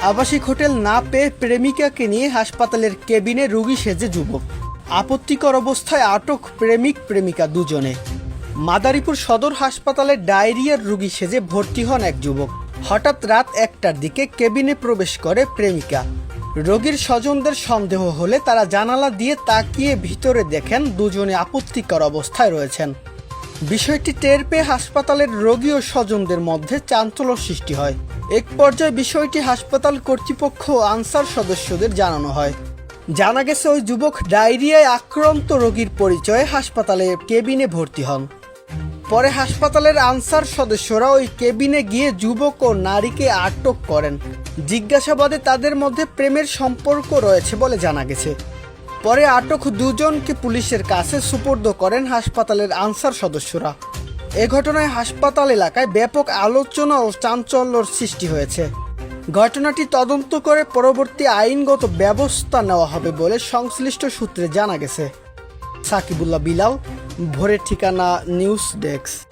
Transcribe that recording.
আবাসিক হোটেল না পেয়ে প্রেমিকাকে নিয়ে হাসপাতালের কেবিনে রোগী সেজে যুবক। আপত্তিকর অবস্থায় আটক প্রেমিক প্রেমিকা দুজনে। মাদারীপুর সদর হাসপাতালে ডায়রিয়ার রোগী সেজে ভর্তি হন এক যুবক। হঠাৎ রাত 1টার দিকে কেবিনে প্রবেশ করে প্রেমিকা। রোগীর স্বজনদের সন্দেহ হলে তারা জানালা দিয়ে তাকিয়ে ভিতরে দেখেন দুজনে আপত্তিকর অবস্থায় রয়েছেন। বিষয়টি টের পেয়ে হাসপাতালের রোগী ও স্বজনদের মধ্যে চাঞ্চল্য সৃষ্টি হয়। এক পর্যায়ে বিষয়টি হাসপাতাল কর্তৃপক্ষ ও আনসার সদস্যদের জানানো হয়। জানা গেছে ওই যুবক ডায়রিয়ায় আক্রান্ত রোগীর পরিচয়ে হাসপাতালে কেবিনে ভর্তি হন। পরে হাসপাতালের আনসার সদস্যরা ওই কেবিনে গিয়ে যুবক ও নারীকে আটক করেন। জিজ্ঞাসাবাদে তাদের মধ্যে প্রেমের সম্পর্ক রয়েছে বলে জানা গেছে। পরে আটক দুজনকে পুলিশের কাছে সুপর্দ করেন হাসপাতালের আনসার সদস্যরা। এ ঘটনায় হাসপাতাল এলাকায় ব্যাপক আলোচনা ও চাঞ্চল্যর সৃষ্টি হয়েছে। ঘটনাটি তদন্ত করে পরবর্তী আইনগত ব্যবস্থা নেওয়া হবে বলে সংশ্লিষ্ট সূত্রে জানা গেছে। সাকিবুল্লাহ বিলাল, ভোরের ঠিকানা নিউজ ডেস্ক।